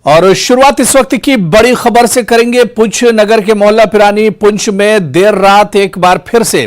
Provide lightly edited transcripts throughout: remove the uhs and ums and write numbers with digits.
और शुरुआत इस वक्त की बड़ी खबर से करेंगे। पुंछ नगर के मोहल्ला पिरानी पुंछ में देर रात एक बार फिर से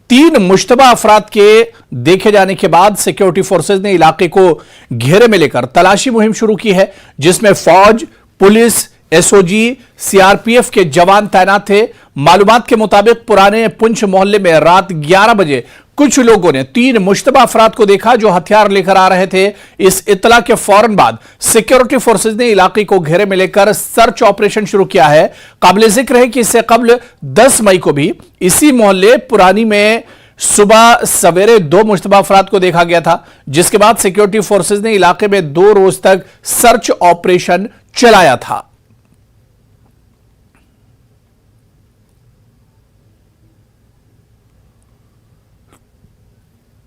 3 मुश्तबा अफराद के देखे जाने के बाद सिक्योरिटी फोर्सेज ने इलाके को घेरे में लेकर तलाशी मुहिम शुरू की है, जिसमें फौज, पुलिस, एसओजी, सीआरपीएफ के जवान तैनात थे। मालूमात के मुताबिक पुराने पुंछ मोहल्ले में रात 11 बजे कुछ लोगों ने 3 मुश्तबा अफराद को देखा जो हथियार लेकर आ रहे थे। इस इत्तला के फौरन बाद सिक्योरिटी फोर्सेज ने इलाके को घेरे में लेकर सर्च ऑपरेशन शुरू किया है। काबिल जिक्र है कि इससे कबल 10 मई को भी इसी मोहल्ले पुरानी में सुबह सवेरे 2 मुश्तबा अफराद को देखा गया था, जिसके बाद सिक्योरिटी फोर्सेज ने इलाके में 2 रोज तक सर्च ऑपरेशन चलाया था।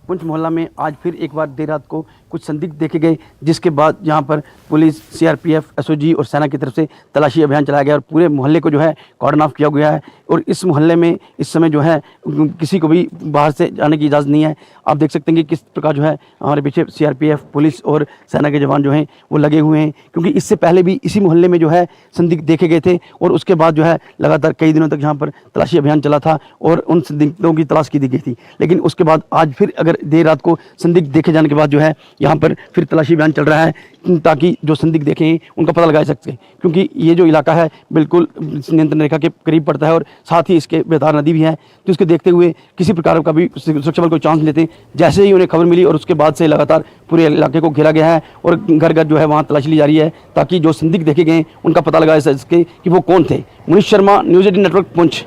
पुंछ मोहल्ला में आज फिर एक बार देर रात को कुछ संदिग्ध देखे गए, जिसके बाद यहाँ पर पुलिस, सीआरपीएफ, एसओजी और सेना की तरफ से तलाशी अभियान चलाया गया और पूरे मोहल्ले को जो है कॉर्डन ऑफ किया गया है। और इस मोहल्ले में इस समय जो है किसी को भी बाहर से जाने की इजाज़त नहीं है। आप देख सकते हैं कि किस प्रकार जो है हमारे पीछे सीआरपीएफ, पुलिस और सेना के जवान जो हैं वो लगे हुए हैं, क्योंकि इससे पहले भी इसी मोहल्ले में जो है संदिग्ध देखे गए थे और उसके बाद जो है लगातार कई दिनों तक यहाँ पर तलाशी अभियान चला था और उन संदिग्धों की तलाश की दी गई थी। लेकिन उसके बाद आज फिर अगर देर रात को संदिग्ध देखे जाने के बाद जो है यहाँ पर फिर तलाशी अभियान चल रहा है, ताकि जो संदिग्ध देखें उनका पता लगाया सके, क्योंकि ये जो इलाका है बिल्कुल नियंत्रण रेखा के करीब पड़ता है और साथ ही इसके बेतार नदी भी है। तो इसको देखते हुए किसी प्रकार का भी सुरक्षा बल को चांस लेते, जैसे ही उन्हें खबर मिली और उसके बाद से लगातार पूरे इलाके को घेरा गया है और घर घर जो है वहाँ तलाशी ली जा रही है, ताकि जो संदिग्ध देखे गए उनका पता लगाया सके कि वो कौन थे। Munish Sharma, news 18 network, Poonch.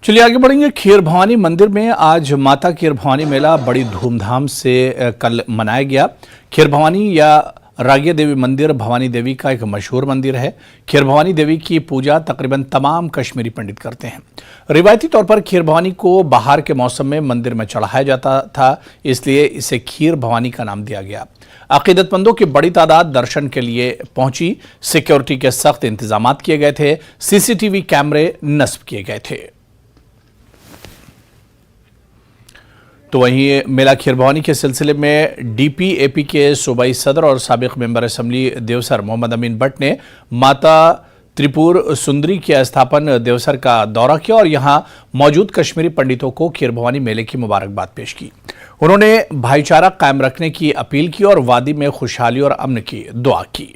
चलिए आगे बढ़ेंगे। खीर भवानी मंदिर में आज माता खीर भवानी मेला बड़ी धूमधाम से कल मनाया गया। खीर भवानी या रागिया देवी मंदिर भवानी देवी का एक मशहूर मंदिर है। खीर भवानी देवी की पूजा तकरीबन तमाम कश्मीरी पंडित करते हैं। रिवायती तौर पर खीर भवानी को बाहर के मौसम में मंदिर में चढ़ाया जाता था, इसलिए इसे खीर भवानी का नाम दिया गया। अकीदतमंदों की बड़ी तादाद दर्शन के लिए पहुंची। सिक्योरिटी के सख्त इंतजाम किए गए थे। सीसीटीवी कैमरे नस्ब किए गए थे। तो वहीं मेला खीर भवानी के सिलसिले में डीपीएपी के सूबाई सदर और साबिक मेंबर असेंबली देवसर मोहम्मद अमीन भट्ट ने माता त्रिपुर सुंदरी के स्थापन देवसर का दौरा किया और यहां मौजूद कश्मीरी पंडितों को खीर भवानी मेले की मुबारकबाद पेश की। उन्होंने भाईचारा कायम रखने की अपील की और वादी में खुशहाली और अमन की दुआ की।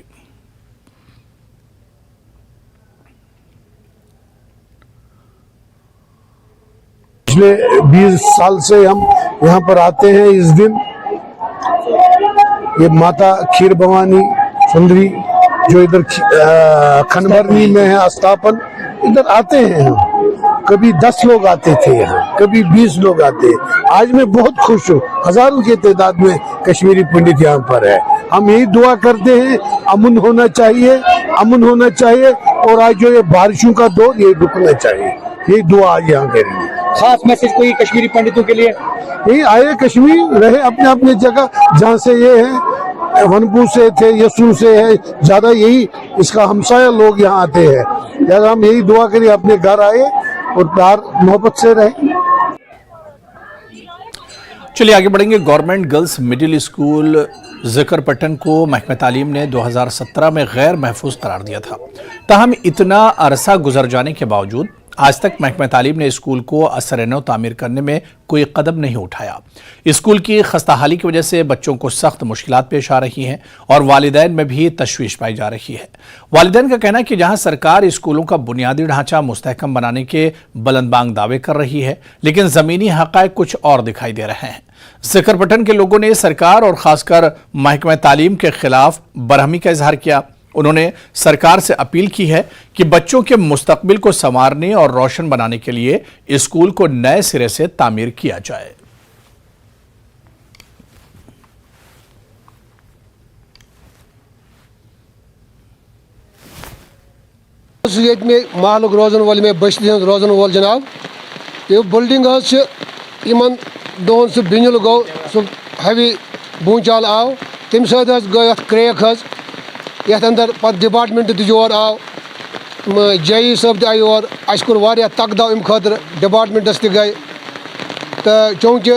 पिछले 20 साल से हम यहाँ पर आते हैं। इस दिन ये माता खीर भवानी सुंदरी जो इधर खनबरनी में है स्थापन, इधर आते हैं हम। कभी 10 लोग आते थे यहाँ, कभी 20 लोग आते हैं। आज मैं बहुत खुश हूँ, हजारों की तादाद में कश्मीरी पंडित यहाँ पर है। हम यही दुआ करते हैं, अमन होना चाहिए, अमन होना चाहिए और आज जो ये बारिशों का दौर ये रुकना चाहिए। यही दुआ आज यहाँ करेंगे। खास मैसेज कोई कश्मीरी पंडितों के लिए? यही आए कश्मीर, रहे अपने अपने जगह जहाँ से ये है, वनपू से थे, यसू से है, ज्यादा यही इसका हमसाया लोग यहाँ आते हैं। यार हम यही दुआ करें अपने घर आए और प्यार मोहब्बत से रहे। चलिए आगे बढ़ेंगे। गवर्नमेंट गर्ल्स मिडिल स्कूल ज़करपट्टन को महकमा तालीम ने 2017 में गैर महफूज करार दिया था। ताहम इतना अरसा गुजर जाने के बावजूद आज तक महकमा तालीम ने स्कूल को असर-ए-नौ तामीर करने में कोई कदम नहीं उठाया। स्कूल की खस्ताहाली की वजह से बच्चों को सख्त मुश्किलात पेश आ रही हैं और वालिदैन में भी तशवीश पाई जा रही है। वालिदैन का कहना है कि जहां सरकार स्कूलों का बुनियादी ढांचा मुस्तहकम बनाने के बुलंदबांग दावे कर रही है, लेकिन ज़मीनी हक़ाइक़ कुछ और दिखाई दे रहे हैं। ज़करपट्टन के लोगों ने सरकार और खासकर महकमा तालीम के खिलाफ बरहमी का इजहार किया। उन्होंने सरकार से अपील की है कि बच्चों के मुस्तकबिल को संवारने और रोशन बनाने के लिए स्कूल को नए सिरे से तामीर किया जाए। में महल रोजन वाल में बस्ती रोजन वाल जनाब, ये बिल्डिंग इन दोन सह बिनिल गो सह हैवी भूचाल आव, तम सत गई क्रेक ये अंदर पत डिपार्टमेंट तोर आव, JE साहब आई और अस कोर तकदा अम खतर डिपार्टमेंटस त गई। तो चूँकि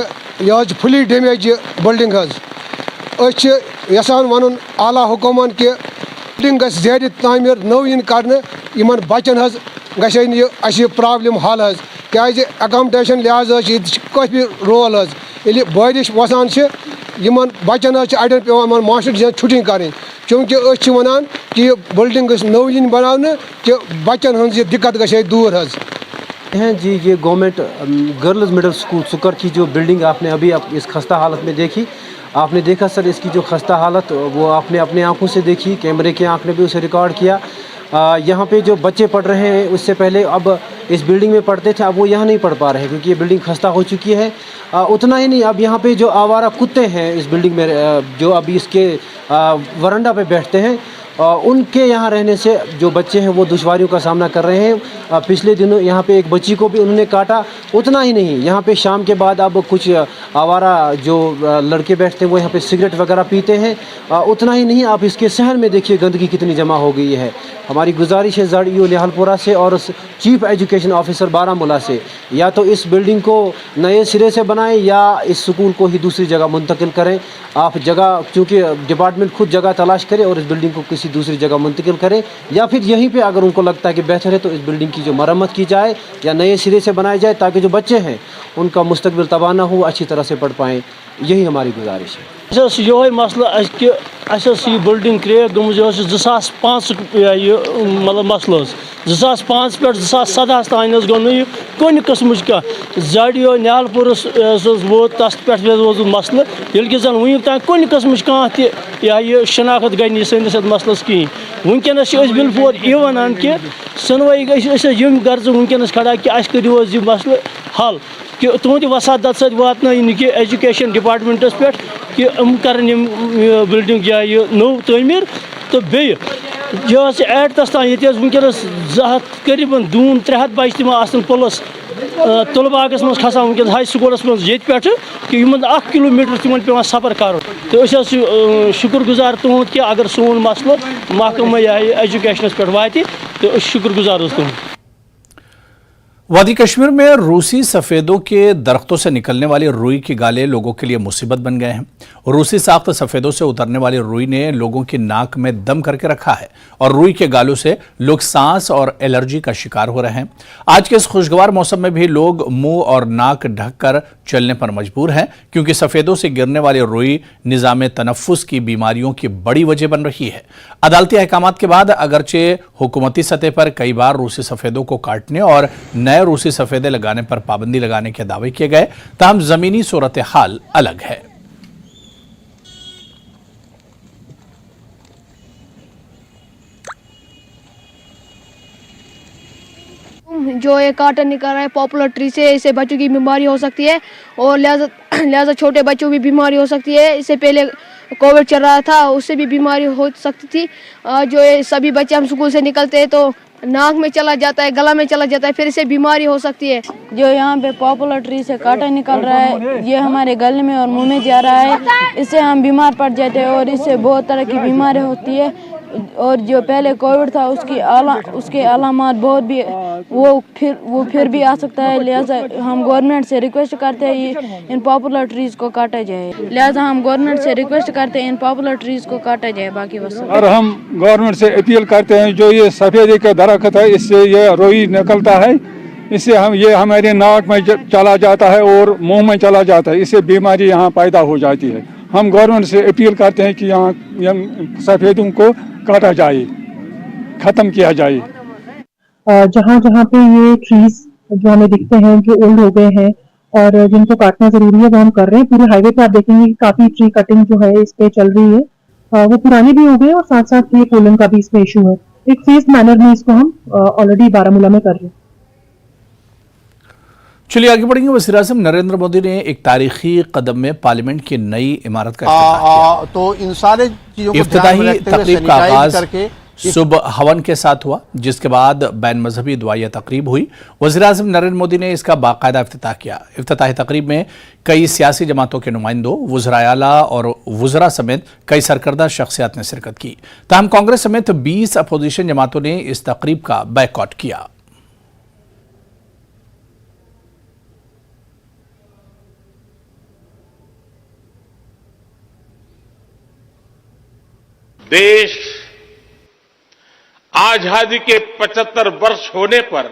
यह फुली डैमेज बिल्डिंग यसान वन आला हुकूमन कि बिल्डिंग गस ज़्यादा तामीर नव इन कर बचन गई प्रॉब्लम हल क्या अकोमोडेशन लिहाज काफी रोल ये बारिश वसान बचन अड़न पे मास्टर छुट्टी करें चूँकि वन कि बिल्डिंग नव इन बना कि बचन हज दिक्कत गई दूर हैं जी। ये गवर्नमेंट गर्ल्स मिडिल स्कूल सुकर की जो बिल्डिंग आपने अभी इस खस्ता हालत में देखी, आपने देखा सर इसकी जो खस्ता हालत वो आपने अपने आंखों से देखी, कैमरे की आंख ने भी उसे रिकॉर्ड किया। यहाँ पे जो बच्चे पढ़ रहे हैं उससे पहले अब इस बिल्डिंग में पढ़ते थे, अब वो यहाँ नहीं पढ़ पा रहे हैं क्योंकि ये बिल्डिंग खस्ता हो चुकी है। उतना ही नहीं, अब यहाँ पे जो आवारा कुत्ते हैं इस बिल्डिंग में जो अभी इसके वरांडा पे बैठते हैं, उनके यहाँ रहने से जो बच्चे हैं वो दुश्वारियों का सामना कर रहे हैं। पिछले दिनों यहाँ पे एक बच्ची को भी उन्होंने काटा। उतना ही नहीं, यहाँ पे शाम के बाद अब कुछ आवारा जो लड़के बैठते हैं वो यहाँ पे सिगरेट वगैरह पीते हैं। उतना ही नहीं, आप इसके शहर में देखिए गंदगी कितनी जमा हो गई है। हमारी गुजारिश है ZEO निहालपुरा से और चीफ एजुकेशन ऑफिसर बारामूला से, या तो इस बिल्डिंग को नए सिरे से बनाएं या इस स्कूल को ही दूसरी जगह मुंतकिल करें। आप जगह, चूँकि डिपार्टमेंट खुद जगह तलाश करे और इस बिल्डिंग को किसी दूसरी जगह मुंतकिल करें, या फिर यहीं पे अगर उनको लगता है कि बेहतर है तो इस बिल्डिंग की जो मरम्मत की जाए या नए सिरे से बनाई जाए ताकि जो बच्चे हैं उनका मुस्तकबिल तबाह ना हो, अच्छी तरह से पढ़ पाएँ। यही हमारी गुजारिश है। ये मसला कि बिल्डिंग क्रेक गम 2005 मतलब मसल 2005 पे 2017 तान गो नुह कुन किस्म ZEO निहालपुर वोत तथ पे रोज मसल ये जन वुक तान कुन किस्म कह शनाख्त गई सैनिस मसलस कहें। वनकस बिलफोर यह वन कि सुनवाई गई गर्ज वनकस खड़ा कि अस करो यह मसल हल कि तुंद वसादत सत वात एजुकेशन डिपार्टमेंटस पे कि कर बिल्डिंग यह नो तमीर तो बे यह 8 तान ये वनकस 200 करीबन 200-300 बच्चे तम आसन पुलस तुलबागस मज खसान वनकस हाई स्कूलस मज ये पे कि 1 किलोमीटर तिमन पे सफर कर। तो शुक्र गुजार तुंद कि अगर सोन मसल महकमा एजुकेशनस पे वाति तो शुक्र गुजार तुंद। वादी कश्मीर में रूसी सफेदों के दरख्तों से निकलने वाली रुई के गाले लोगों के लिए मुसीबत बन गए हैं। रूसी साख्त सफेदों से उतरने वाली रुई ने लोगों की नाक में दम करके रखा है और रुई के गालों से लोग सांस और एलर्जी का शिकार हो रहे हैं। आज के इस खुशगवार मौसम में भी लोग मुंह और नाक ढककर चलने पर मजबूर हैं क्योंकि सफेदों से गिरने वाली रुई निजाम तनफ्फुस की बीमारियों की बड़ी वजह बन रही है। अदालती अहकामात के बाद अगरचे हुकूमती सतह पर कई बार रूसी सफेदों को काटने और नए रूसी सफेदे लगाने पर पाबंदी लगाने के दावे किए गए, ताहम जमीनी सूरत हाल अलग है। जो ये काटन निकल रहा है पॉपुलर ट्री से, इससे बच्चों की बीमारी हो सकती है और लिहाजा छोटे बच्चों की बीमारी हो सकती है। इससे पहले कोविड चल रहा था, उससे भी बीमारी हो सकती थी। जो ये सभी बच्चे हम स्कूल से निकलते हैं तो नाक में चला जाता है, गला में चला जाता है, फिर इससे बीमारी हो सकती है। जो यहाँ पे पॉपुलर ट्री से कांटा निकल रहा है, ये हमारे गले में और मुंह में जा रहा है, इससे हम बीमार पड़ जाते हैं और इससे बहुत तरह की बीमारी होती है। और जो पहले कोविड था उसके अलामत बहुत भी वो फिर भी आ सकता है। लिहाजा हम गवर्नमेंट से रिक्वेस्ट करते हैं इन पॉपुलर ट्रीज को काटा जाए। लिहाजा हम गवर्नमेंट से रिक्वेस्ट करते हैं इन पॉपुलर ट्रीज को काटा जाए। बाकी बस और हम गवर्नमेंट से अपील करते हैं जो ये सफेदे का दरख्त है इससे ये रोई निकलता है, इससे ये हमारे नाक में चला जाता है और मुंह में चला जाता है, इससे बीमारी यहाँ पैदा हो जाती है। हम गवर्नमेंट से अपील करते हैं कि यहाँ सफेदों को काटा जाए, खत्म किया जाए। जहाँ जहाँ पे ये ट्रीज जो हमें दिखते हैं जो ओल्ड हो गए हैं और जिनको काटना जरूरी है वो हम कर रहे हैं। पूरे हाईवे पे आप देखेंगे कि काफी ट्री कटिंग जो है इस पे चल रही है। वो पुराने भी हो गए और साथ साथ ये पोलन का भी इसमें इशू है। एक फेज मैनर में इसको हम ऑलरेडी बारामूला में कर रहे हैं। चलिए आगे बढ़ेंगे। वज़ीर-ए-आज़म नरेंद्र मोदी ने एक तारीखी कदम में पार्लियामेंट की नई इमारत का इफ्तिताह किया। तो इन सारे चीजों को इफ्तिताही तकरीब का आगाज सुबह हवन के साथ हुआ, जिसके बाद बैन मजहबी दुआया तकरीब हुई। वज़ीर-ए-आज़म नरेंद्र मोदी ने इसका बाकायदा इफ्तिताह किया। इफ्तिताही तकरीब में कई सियासी जमातों के नुमाइंदों, वुज़राए आला और वुज़रा समेत कई सरकर्दा शख्सियात ने शिरकत की। ताहम कांग्रेस समेत 20 अपोजिशन जमातों ने इस तकरीब का बैकआउट किया। देश आजादी के 75 वर्ष होने पर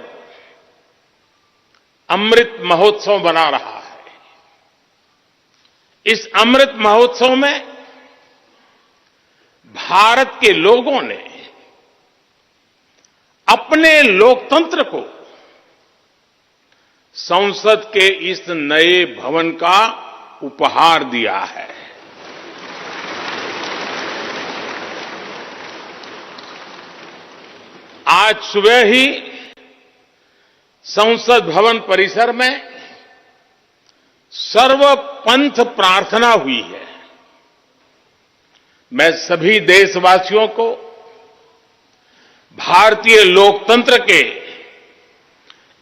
अमृत महोत्सव मना रहा है। इस अमृत महोत्सव में भारत के लोगों ने अपने लोकतंत्र को संसद के इस नए भवन का उपहार दिया है। आज सुबह ही संसद भवन परिसर में सर्वपंथ प्रार्थना हुई है। मैं सभी देशवासियों को भारतीय लोकतंत्र के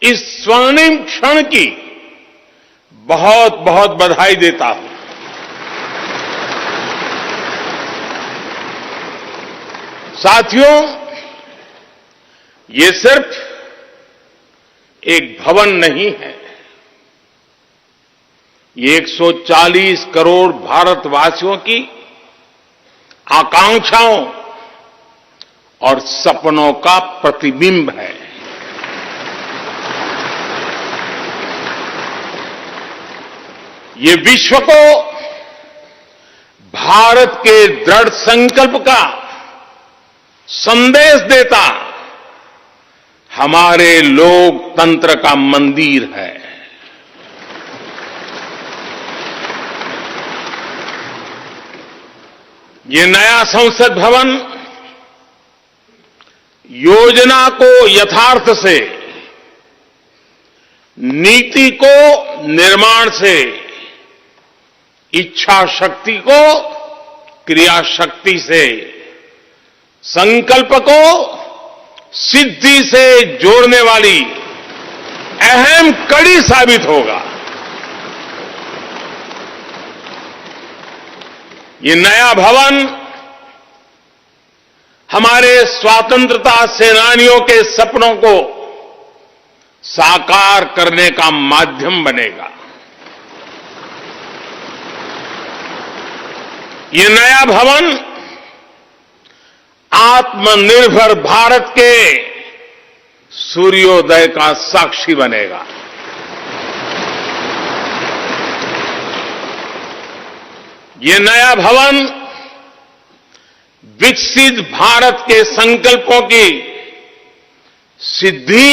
इस स्वर्णिम क्षण की बहुत बहुत बधाई देता हूं। साथियों, ये सिर्फ एक भवन नहीं है, ये 140 करोड़ भारतवासियों की आकांक्षाओं और सपनों का प्रतिबिंब है। ये विश्व को भारत के दृढ़ संकल्प का संदेश देता हमारे लोकतंत्र का मंदिर है। ये नया संसद भवन योजना को यथार्थ से, नीति को निर्माण से, इच्छा शक्ति को क्रिया शक्ति से, संकल्प को सिद्धि से जोड़ने वाली अहम कड़ी साबित होगा। ये नया भवन हमारे स्वतंत्रता सेनानियों के सपनों को साकार करने का माध्यम बनेगा। ये नया भवन आत्मनिर्भर भारत के सूर्योदय का साक्षी बनेगा। ये नया भवन विकसित भारत के संकल्पों की सिद्धि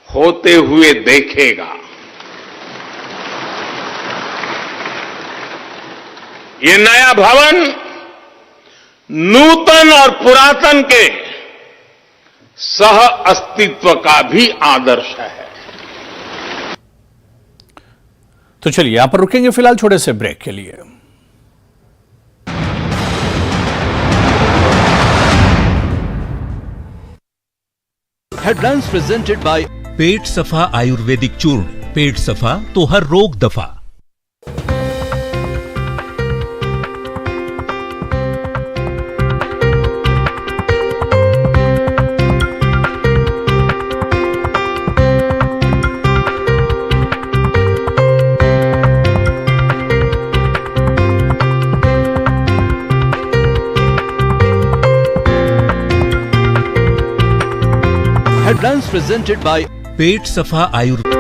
होते हुए देखेगा। ये नया भवन नूतन और पुरातन के सह अस्तित्व का भी आदर्श है। तो चलिए यहां पर रुकेंगे फिलहाल छोटे से ब्रेक के लिए। हेडलाइंस प्रेजेंटेड बाय पेट सफा आयुर्वेदिक चूर्ण। पेट सफा तो हर रोग दफा। Headlines presented by पेट सफा आयुर्वेद।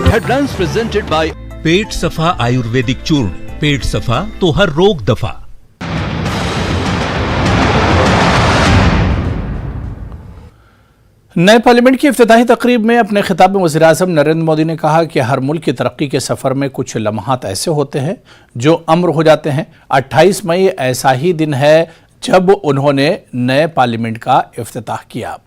Headlines presented by पेट सफा आयुर्वेदिक चूर्ण। पेट सफा तो हर रोग दफा। नए पार्लियामेंट की इफ्तिताही तकरीब में अपने खिताब में वज़ीर-ए-आज़म नरेंद्र मोदी ने कहा कि हर मुल्क की तरक्की के सफ़र में कुछ लम्हात ऐसे होते हैं जो अमर हो जाते हैं। 28 मई ऐसा ही दिन है जब उन्होंने नए पार्लियामेंट का इफ्तिताह किया।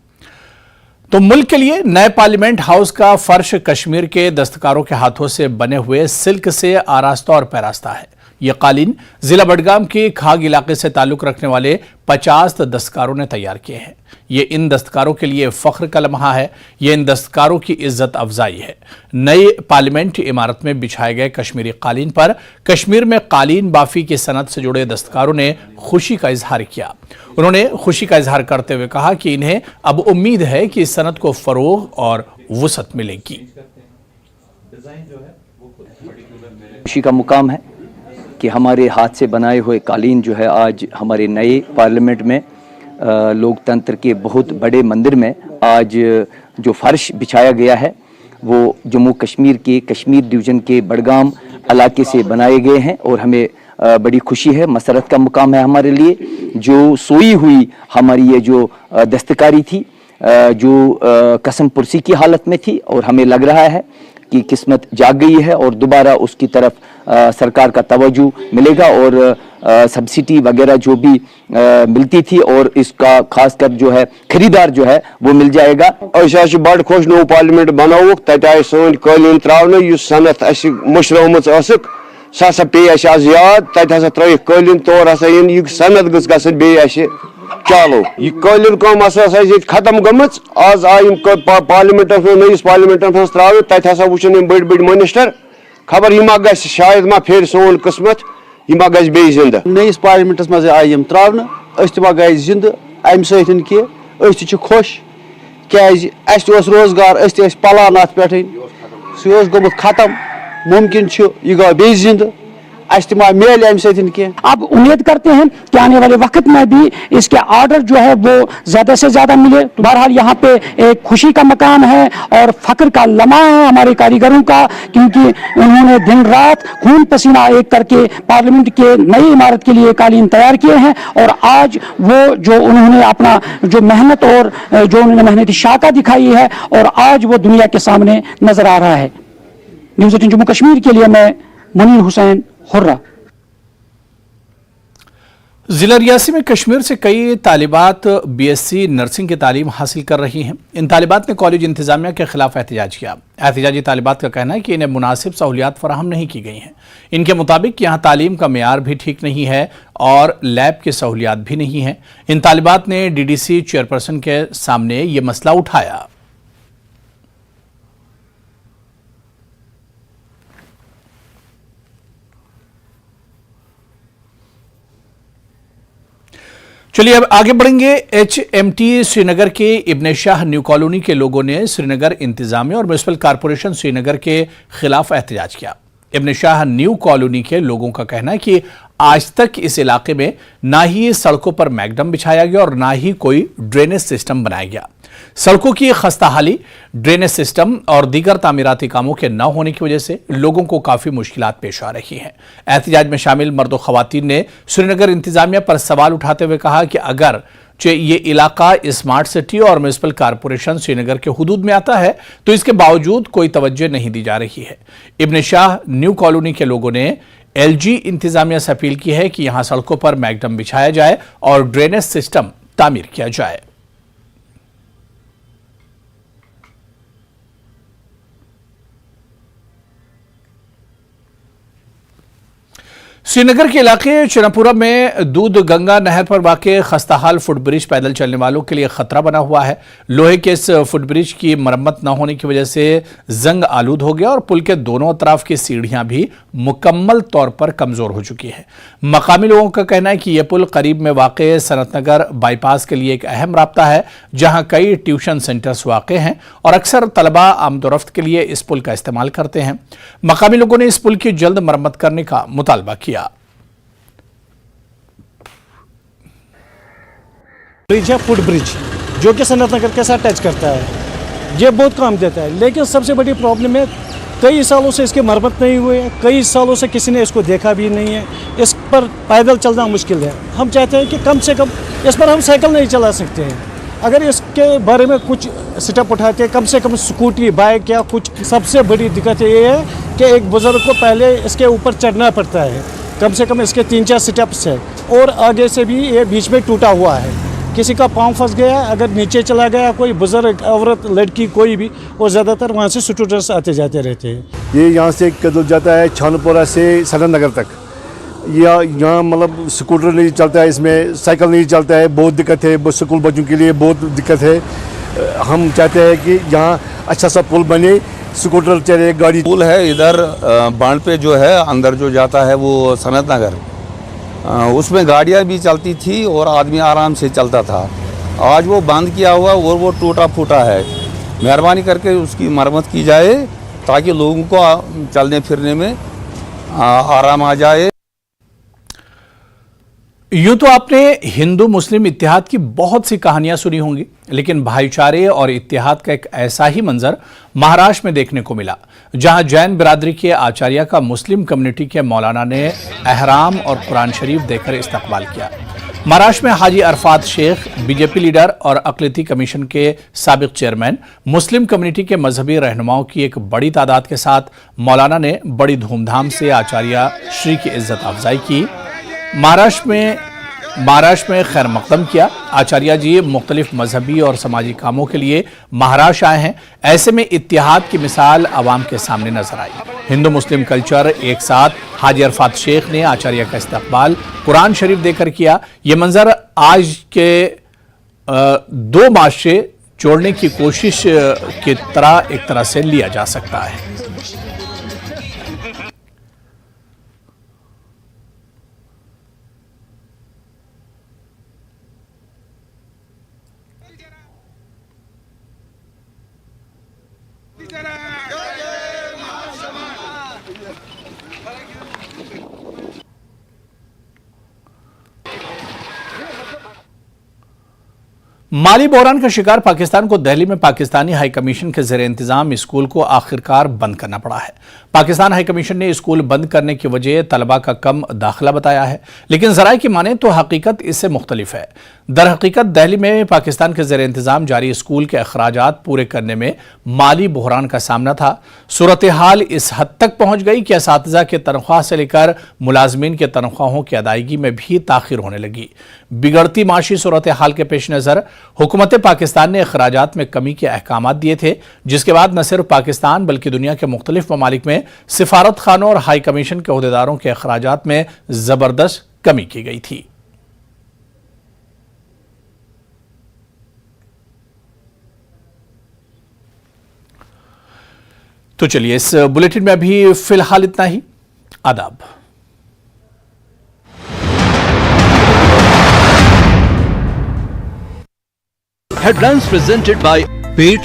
तो मुल्क के लिए नए पार्लियामेंट हाउस का फर्श कश्मीर के दस्तकारों के हाथों से बने हुए सिल्क से आरास्ता और पैरास्ता है। ये कालीन जिला बडगाम के खाग इलाके से ताल्लुक रखने वाले 50 दस्तकारों ने तैयार किए हैं। ये इन दस्तकारों के लिए फख्र का लम्हा है। ये इन दस्तकारों की इज्जत अफजाई है। नई पार्लियामेंट इमारत में बिछाए गए कश्मीरी कालीन पर कश्मीर में कालीन बाफी की सनत से जुड़े दस्तकारों ने खुशी का इजहार किया। उन्होंने खुशी का इजहार करते हुए कहा कि इन्हें अब उम्मीद है कि इस सनत को फरोग और वुसअत मिलेगी। खुशी का मुकाम है कि हमारे हाथ से बनाए हुए कालीन जो है आज हमारे नए पार्लियामेंट में लोकतंत्र के बहुत बड़े मंदिर में आज जो फर्श बिछाया गया है वो जम्मू कश्मीर के कश्मीर डिवीज़न के बडगाम इलाके से बनाए गए हैं और हमें बड़ी खुशी है, मसरत का मुकाम है हमारे लिए। जो सोई हुई हमारी ये जो दस्तकारी थी जो कसम पुरसी की हालत में थी और हमें लग रहा है कि किस्मत जाग गई है और दोबारा उसकी तरफ सरकार का तवज्जो मिलेगा और सब्सिडी वगैरह जो भी मिलती थी और इसका खासकर जो है खरीदार जो है वो मिल जाएगा। बड़ खुश नो पार्लियामेंट बनावुक तत आय सन कालीन त्रावने युस सनत मुशरौमत असक सा पे आज याद तत हसा त्र कालीन तौर हसा यह सनत गस बे चालो यह कालीन कम हसा खत्म गमच आज आय पार्लियामेंटस नईस पार्लियामेंटस मज त्राव तत हसा वुचन बड़ बड़ मिनिस्टर खबर यह मा शायद मा फेर सोन किस्मत यह मा बे जिंद नईस पार्लियामेंटस मज आय त्रावन मा गए जिंद अम सतन कि खुश क्या रोजगार पलान अत पे सह गोमुत खत्म मुमकिन यह गो बे जिंद मेल अम सतन। अब उम्मीद करते हैं कि आने वाले वक्त में भी इसके ऑर्डर जो है वो ज्यादा से ज्यादा मिले। बहरहाल यहाँ पे एक खुशी का मकाम है और फख्र का लम्हा है हमारे कारीगरों का, क्योंकि उन्होंने दिन रात खून पसीना एक करके पार्लियामेंट के नई इमारत के लिए कालीन तैयार किए हैं और आज वो जो उन्होंने अपना जो मेहनत और जो उन्होंने मेहनती शाखा दिखाई है और आज वो दुनिया के सामने नजर आ रहा है। न्यूज़ 18 जम्मू कश्मीर के लिए मैं मुनीर हुसैन हुर्रा। जिला रियासी में कश्मीर से कई तालिबात बीएससी नर्सिंग की तालीम हासिल कर रही हैं। इन तालिबात ने कॉलेज इंतजामिया के खिलाफ एहतजाज किया। एहतजाजी तालिबात का कहना है कि इन्हें मुनासिब सहूलियात फराहम नहीं की गई हैं। इनके मुताबिक यहाँ तालीम का मेयार भी ठीक नहीं है और लैब की सहूलियात भी नहीं है। इन तालिबात ने डीडीसी चेयरपर्सन के सामने ये मसला उठाया। चलिए अब आगे बढ़ेंगे। HMT श्रीनगर के इब्ने शाह न्यू कॉलोनी के लोगों ने श्रीनगर इंतजामिया और म्युनिसिपल कॉरपोरेशन श्रीनगर के खिलाफ एहतजाज किया। इब्ने शाह न्यू कॉलोनी के लोगों का कहना है कि आज तक इस इलाके में ना ही सड़कों पर मैकडम बिछाया गया और ना ही कोई ड्रेनेज सिस्टम बनाया गया। सड़कों की खस्ताहाली, ड्रेनेज सिस्टम और दीगर तामीराती कामों के न होने की वजह से लोगों को काफी मुश्किलात पेश आ रही हैं। एहतजाज में शामिल मर्द और खवातीन ने श्रीनगर इंतजामिया पर सवाल उठाते हुए कहा कि अगर ये इलाका स्मार्ट सिटी और म्युनिसिपल कॉरपोरेशन श्रीनगर के हुदूद में आता है तो इसके बावजूद कोई तवज्जो नहीं दी जा रही है। इब्ने शाह न्यू कॉलोनी के लोगों ने LG इंतजामिया से अपील की है कि यहां सड़कों पर मैकडम बिछाया जाए और ड्रेनेज सिस्टम तामीर किया जाए। श्रीनगर के इलाके चनापुरा में दूध गंगा नहर पर वाक़े खस्ताहाल फुटब्रिज पैदल चलने वालों के लिए खतरा बना हुआ है। लोहे के इस फुटब्रिज की मरम्मत न होने की वजह से जंग आलूद हो गया और पुल के दोनों तरफ की सीढ़ियां भी मुकम्मल तौर पर कमजोर हो चुकी है। मकामी लोगों का कहना है कि यह पुल करीब में वाक़े सनतनगर बाईपास के लिए एक अहम रास्ता है, जहां कई ट्यूशन सेंटर्स वाक़े हैं और अक्सर तलबा आमदोरफ्त के लिए इस पुल का इस्तेमाल करते हैं। मकामी लोगों ने इस पुल की जल्द मरम्मत करने का मुतालबा किया। ब्रिज है फुट ब्रिज जो कि सनत नगर के साथ टच करता है। ये बहुत काम देता है, लेकिन सबसे बड़ी प्रॉब्लम है कई सालों से इसकी मरम्मत नहीं हुई है, कई सालों से किसी ने इसको देखा भी नहीं है। इस पर पैदल चलना मुश्किल है। हम चाहते हैं कि कम से कम इस पर हम साइकिल नहीं चला सकते हैं। अगर इसके बारे में कुछ स्टेप उठाते हैं, कम से कम स्कूटी बाइक या कुछ। सबसे बड़ी दिक्कत ये है कि एक बुजुर्ग को पहले इसके ऊपर चढ़ना पड़ता है, कम से कम इसके 3-4 स्टेप्स है और आगे से भी ये बीच में टूटा हुआ है। किसी का पाँव फंस गया, अगर नीचे चला गया कोई बुजुर्ग, औरत, लड़की कोई भी, और ज़्यादातर वहाँ से स्टूडेंट्स आते जाते रहते हैं। ये यहाँ से कदल जाता है छानपुरा से सनत नगर तक। या यहाँ मतलब स्कूटर नहीं चलता है, इसमें साइकिल नहीं चलता है, बहुत दिक्कत है, स्कूल बच्चों के लिए बहुत दिक्कत है। हम चाहते हैं कि यहाँ अच्छा सा पुल बने, स्कूटर चले, गाड़ी। पुल है इधर बांध पे जो है अंदर जो जाता है वो सनत नगर, उसमें गाड़ियाँ भी चलती थी और आदमी आराम से चलता था। आज वो बंद किया हुआ और वो टूटा फूटा है। मेहरबानी करके उसकी मरम्मत की जाए ताकि लोगों को चलने फिरने में आराम आ जाए। यूं तो आपने हिंदू मुस्लिम इत्तेहाद की बहुत सी कहानियां सुनी होंगी, लेकिन भाईचारे और इत्तेहाद का एक ऐसा ही मंजर महाराष्ट्र में देखने को मिला, जहां जैन बिरादरी के आचार्य का मुस्लिम कम्युनिटी के मौलाना ने एहराम और कुरान शरीफ देकर इस्तकबाल किया। महाराष्ट्र में हाजी अरफात शेख, बीजेपी लीडर और अक़लियती कमीशन के साबिक चेयरमैन, मुस्लिम कम्युनिटी के मजहबी रहनुमाओं की एक बड़ी तादाद के साथ मौलाना ने बड़ी धूमधाम से आचार्य श्री की इज्जत अफजाई की। महाराष्ट्र में खैर मकदम किया। आचार्य जी मुख्तलिफ मजहबी और समाजी कामों के लिए महाराष्ट्र आए हैं। ऐसे में इत्तेहाद की मिसाल आवाम के सामने नजर आई। हिंदू मुस्लिम कल्चर एक साथ। हाजी अरफात शेख ने आचार्य का इस्तकबाल कुरान शरीफ देकर किया। ये मंजर आज के दो माशरे जोड़ने की कोशिश की तरह एक तरह से लिया जा सकता है। माली बहरान का शिकार पाकिस्तान को दिल्ली में पाकिस्तानी हाई कमीशन के ज़ेरे इंतजाम स्कूल को आखिरकार बंद करना पड़ा है। पाकिस्तान हाई कमीशन ने स्कूल बंद करने की वजह तलबा का कम दाखिला बताया है, लेकिन ज़राए की माने तो हकीकत इससे मुख्तलिफ है। दर हकीकत दिल्ली में पाकिस्तान के ज़ेरे इंतजाम जारी स्कूल के अखराजात पूरे करने में माली बहरान का सामना था। सूरत हाल इस हद तक पहुंच गई कि असातिज़ा के तनख्वाह से लेकर मुलाजमीन के तनख्वाहों की अदायगी में भी ताखिर होने लगी। बिगड़ती माशी सूरत हाल के पेश नज़र हुकूमत पाकिस्तान ने अखराजात में कमी के अहकाम दिए थे, जिसके बाद न सिर्फ पाकिस्तान बल्कि दुनिया के मुख्तलिफ ममालिक में सिफारत खानों और हाई कमीशन के अहदेदारों के अखराजात में जबरदस्त कमी की गई थी। तो चलिए, इस बुलेटिन में अभी फिलहाल इतना ही। आदाब। Headlines presented by pet